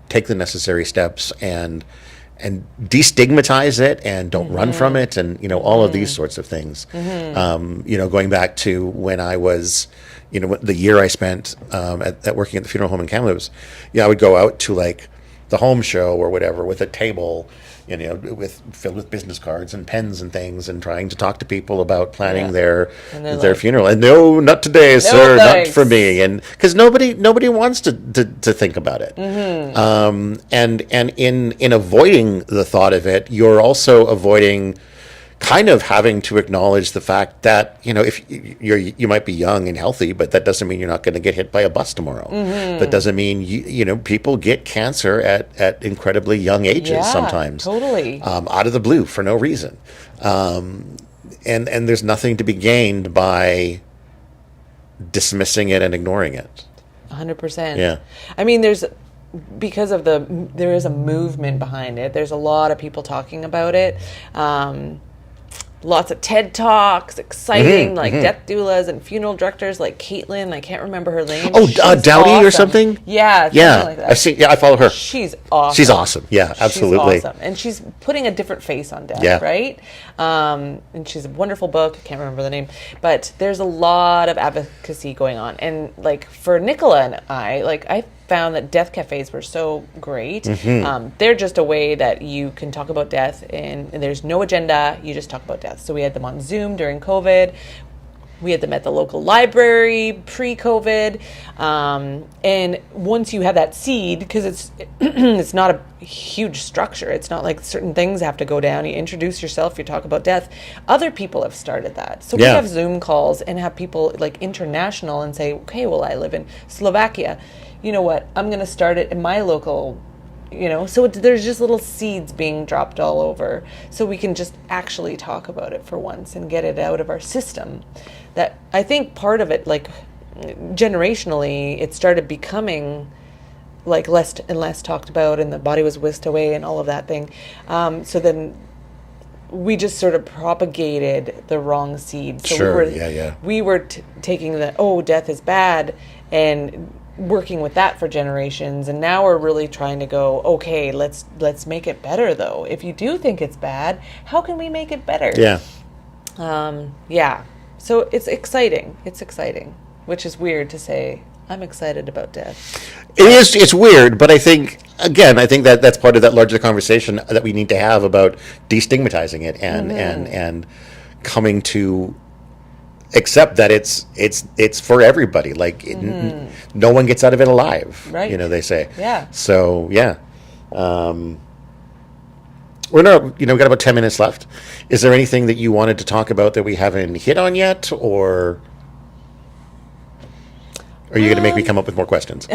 take the necessary steps and destigmatize it and don't run from it, and all of these sorts of things. Going back to when I was, the year I spent at working at the funeral home in Kamloops, I would go out to like the home show or whatever with a table, filled with business cards and pens and things, and trying to talk to people about planning their funeral. And no, not today, sir, thanks. not for me. And because nobody wants to think about it. And in avoiding the thought of it, you're also avoiding kind of having to acknowledge the fact that if you might be young and healthy, but that doesn't mean you're not going to get hit by a bus tomorrow. That doesn't mean people get cancer at incredibly young ages sometimes, totally out of the blue for no reason, and there's nothing to be gained by dismissing it and ignoring it. 100%. Yeah, I mean, there is a movement behind it. There's a lot of people talking about it. Lots of TED Talks, exciting, death doulas and funeral directors like Caitlin. I can't remember her name. Oh, Dowdy awesome. or something? Yeah. Like that. I follow her. She's awesome. She's awesome. Yeah, absolutely. She's awesome. And she's putting a different face on death, right? And she's a wonderful book. I can't remember the name. But there's a lot of advocacy going on. And like for Nicola and I found that death cafes were so great. They're just a way that you can talk about death, and there's no agenda. You just talk about death. So we had them on Zoom during COVID. We had them at the local library pre-COVID. And once you have that seed, because it's not a huge structure. It's not like certain things have to go down. You introduce yourself, you talk about death. Other people have started that. So we have Zoom calls and have people like international and say, okay, well, I live in Slovakia. You know what, I'm going to start it in my local, so there's just little seeds being dropped all over, so we can just actually talk about it for once and get it out of our system. That I think part of it, like generationally, it started becoming like less and less talked about, and the body was whisked away and all of that thing. So then we just sort of propagated the wrong seed. So we were taking the, death is bad, and working with that for generations, and now we're really trying to go, okay, let's make it better though. If you do think it's bad, how can we make it better? So it's exciting, which is weird to say I'm excited about death. It's weird, but I think that that's part of that larger conversation that we need to have about destigmatizing it and coming to accept that it's for everybody. Like no one gets out of it alive, right? They say. Yeah. So we're not. We've got about 10 minutes left. Is there anything that you wanted to talk about that we haven't hit on yet, or are you going to make me come up with more questions?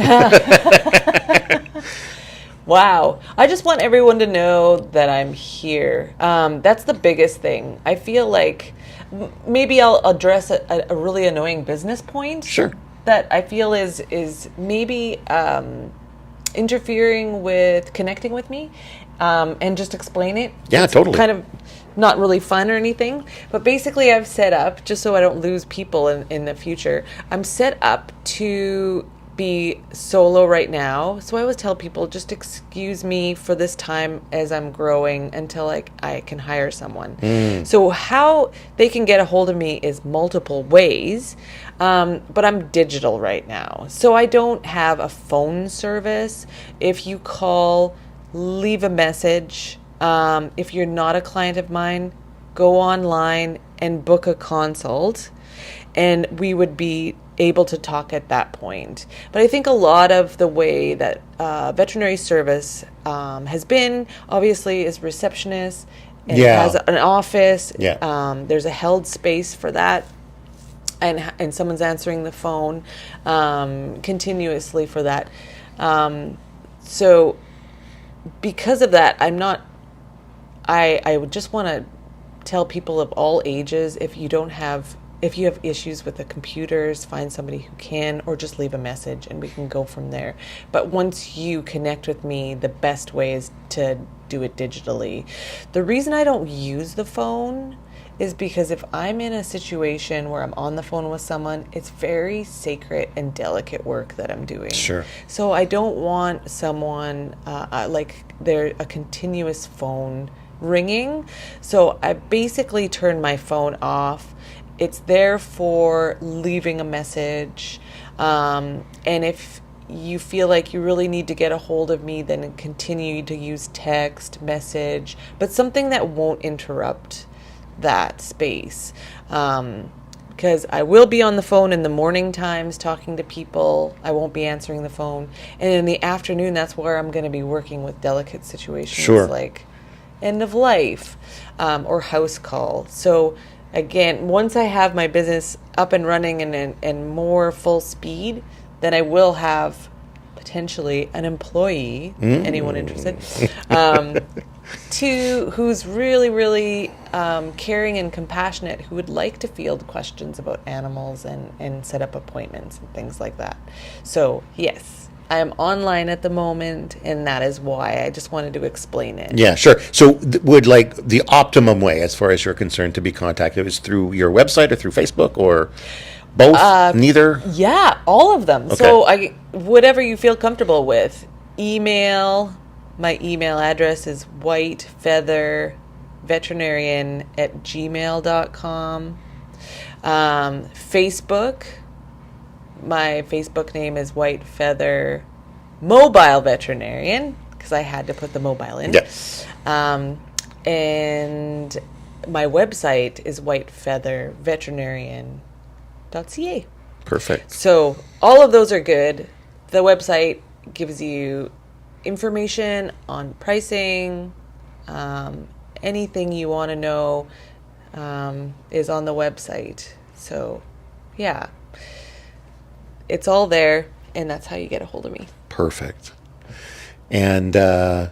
Wow. I just want everyone to know that I'm here. That's the biggest thing. I feel like maybe I'll address a really annoying business point. Sure. That I feel is maybe interfering with connecting with me, and just explain it. Yeah, It's totally. kind of not really fun or anything, but basically I've set up, just so I don't lose people in the future, I'm set up to be solo right now. So I always tell people, just excuse me for this time as I'm growing until I can hire someone. So how they can get a hold of me is multiple ways, but I'm digital right now. So I don't have a phone service. If you call, leave a message. If you're not a client of mine, go online and book a consult, and we would be able to talk at that point. But I think a lot of the way that veterinary service has been, obviously, is receptionist, and Yeah. has an office. Yeah. There's a held space for that, and someone's answering the phone continuously for that. So because of that, I would just want to tell people of all ages, if you have issues with the computers, find somebody who can, or just leave a message and we can go from there. But once you connect with me, the best way is to do it digitally. The reason I don't use the phone is because if I'm in a situation where I'm on the phone with someone, it's very sacred and delicate work that I'm doing. Sure. So I don't want someone they're a continuous phone ringing. So I basically turn my phone off. It's there for leaving a message. And if you feel like you really need to get a hold of me, then continue to use text, message, but something that won't interrupt that space. Because I will be on the phone in the morning times talking to people. I won't be answering the phone. And in the afternoon, that's where I'm going to be working with delicate situations. Sure. Like end of life, or house call. So again, once I have my business up and running and more full speed, then I will have potentially an employee, anyone interested, who's really, really caring and compassionate, who would like to field questions about animals and set up appointments and things like that. So yes, I am online at the moment, and that is why I just wanted to explain it. Yeah, sure. So would the optimum way, as far as you're concerned, to be contacted is through your website or through Facebook or both? Neither? Yeah, all of them. Okay. So whatever you feel comfortable with. Email. My email address is whitefeatherveterinarian@gmail.com. Facebook. My Facebook name is White Feather Mobile Veterinarian, because I had to put the mobile in. Yes. And my website is whitefeatherveterinarian.ca. Perfect. So all of those are good. The website gives you information on pricing. Anything you want to know is on the website. So, yeah. It's all there, and that's how you get a hold of me. Perfect. And we're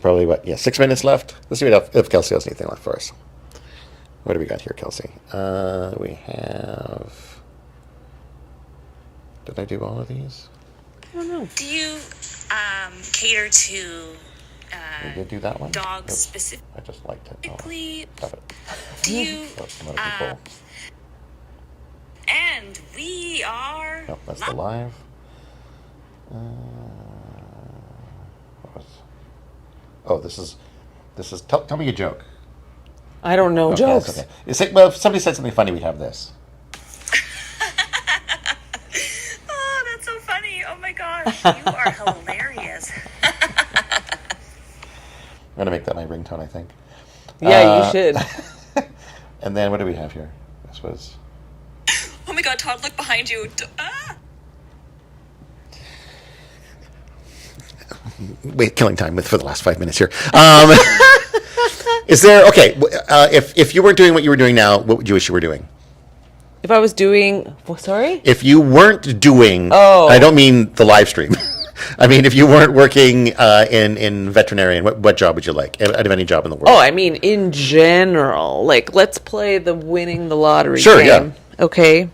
probably, 6 minutes left? Let's see if Kelsey has anything left for us. What do we got here, Kelsey? We have... Did I do all of these? I don't know. Do you cater to We did do that one? dogs Oops. specifically? I just liked it. Oh, stop it. Do you? Oh, some other people. And we are. Nope, that's the live. This is. Tell me a joke. I don't know Okay, jokes. that's okay. If somebody said something funny, we'd have this. Oh, that's so funny! Oh my gosh, you are hilarious. I'm gonna make that my ringtone, I think. Yeah, you should. And then what do we have here? This was. Oh my God, Todd, look behind you. Wait, killing time for the last 5 minutes here. Is there if you weren't doing what you were doing now, what would you wish you were doing? If I was doing... Sorry? If you weren't doing... Oh. I don't mean the live stream. I mean, if you weren't working in veterinarian, what job would you like out of any job in the world? Oh, I mean, in general, like, let's play the winning the lottery Sure, game. yeah. Okay.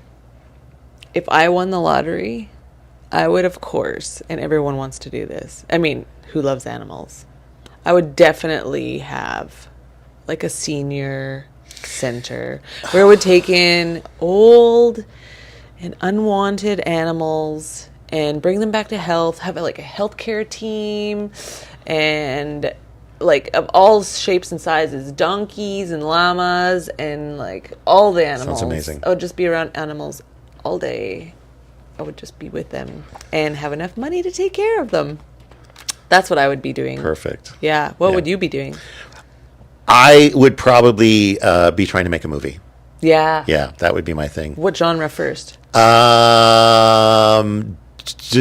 If I won the lottery, I would, of course, and everyone wants to do this. I mean, who loves animals? I would definitely have like a senior center where I would take in old and unwanted animals and bring them back to health, have like a healthcare team, and like of all shapes and sizes, donkeys and llamas and like all the animals. Sounds amazing. I would just be around animals all day. I would just be with them and have enough money to take care of them. That's what I would be doing. Perfect. Yeah. What would you be doing? I would probably be trying to make a movie. Yeah. Yeah, that would be my thing. What genre first?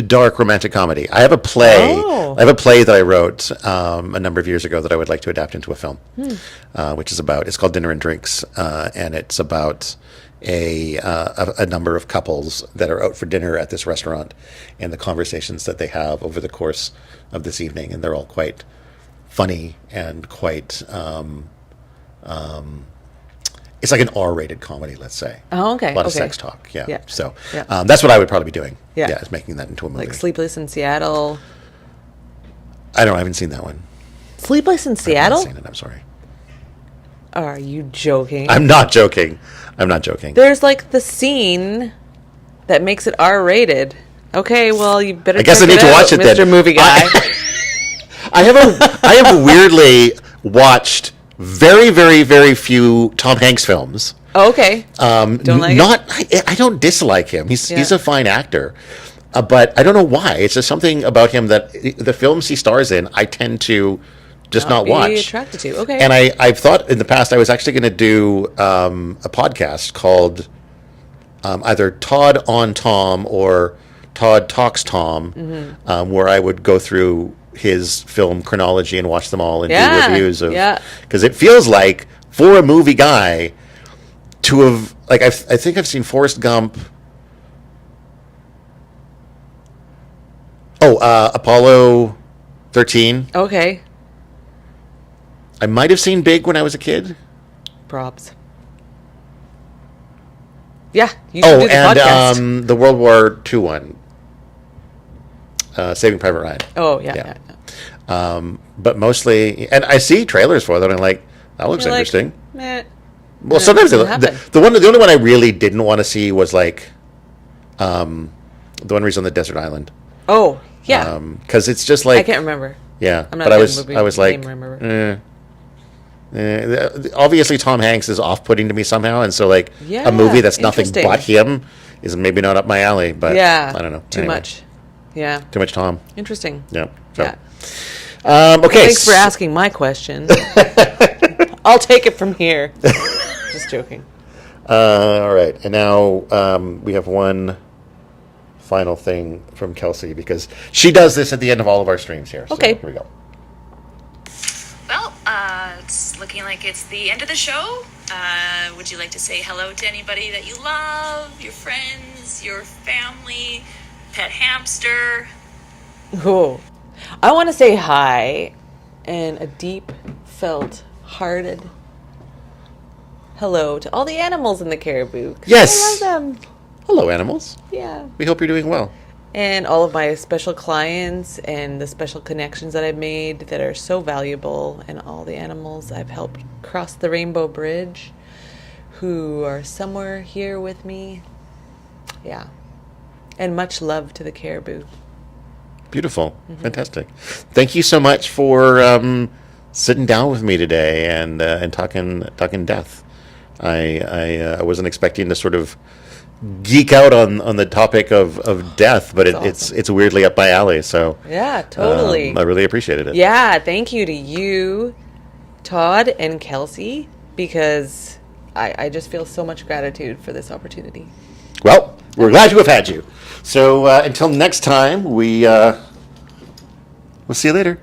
Dark romantic comedy. I have a play. Oh. I have a play that I wrote a number of years ago that I would like to adapt into a film, which is about. It's called Dinner and Drinks, and it's about a number of couples that are out for dinner at this restaurant, and the conversations that they have over the course of this evening, and they're all quite funny and quite. It's like an R-rated comedy, let's say. Oh, okay. A lot of Okay. sex talk, yeah. Yeah. So Yeah. that's what I would probably be doing. Yeah. Is making that into a movie. Like Sleepless in Seattle. I haven't seen that one. Sleepless in I Seattle? haven't seen it, I'm sorry. Are you joking? I'm not joking. I'm not joking. There's like the scene that makes it R-rated. Okay, well, you better I guess I check need to out, watch it then. Mr. Movie Guy. I have weirdly watched very, very, very few Tom Hanks films. Oh, okay. Don't like it? I don't dislike him. He's Yeah. a fine actor, but I don't know why. It's just something about him that the films he stars in, I tend to just not be watch. attracted to. Okay. And I've thought in the past I was actually going to do a podcast called either Todd on Tom or Todd Talks Tom, where I would go through his film chronology and watch them all and Yeah, do reviews of. yeah. Because it feels like for a movie guy to have I think I've seen Forrest Gump. Apollo 13. Okay. I might have seen Big when I was a kid. Props. Yeah, you should do the podcast. And the World War II one. Saving Private Ryan. Oh, yeah. But mostly, and I see trailers for them, and I'm like, that looks You're like, interesting. meh. Well, sometimes doesn't the happen. only one I really didn't want to see was like, the one where he's on the desert island. Oh, yeah. Because it's just like I can't remember. Yeah, I'm not but I good was movie I was like, name remember. obviously Tom Hanks is off-putting to me somehow, and so like Yeah, a movie that's nothing interesting. but him is maybe not up my alley. But Yeah. I don't know. Too Anyway, much. Yeah. Too much Tom. Interesting. Yeah. So. Yeah. Okay. Thanks for asking my question. I'll take it from here. Just joking. All right, and now we have one final thing from Kelsey because she does this at the end of all of our streams here. So Okay. Here we go. Well, it's looking like it's the end of the show. Would you like to say hello to anybody that you love, your friends, your family, pet hamster? Oh, I want to say hi and a deep felt hearted hello to all the animals in the caribou. 'Cause Yes. I love them. Hello, animals. Yeah. We hope you're doing well. And all of my special clients and the special connections that I've made that are so valuable, and all the animals I've helped cross the Rainbow Bridge who are somewhere here with me. Yeah. And much love to the caribou. Beautiful. Fantastic. Thank you so much for sitting down with me today and talking death. I wasn't expecting to sort of geek out on the topic of death, but That's it's weirdly up my alley. So Yeah, totally. I really appreciated it. Yeah, thank you to you, Todd and Kelsey, because I just feel so much gratitude for this opportunity. Well, we're glad to have had you. So until next time, we'll see you later.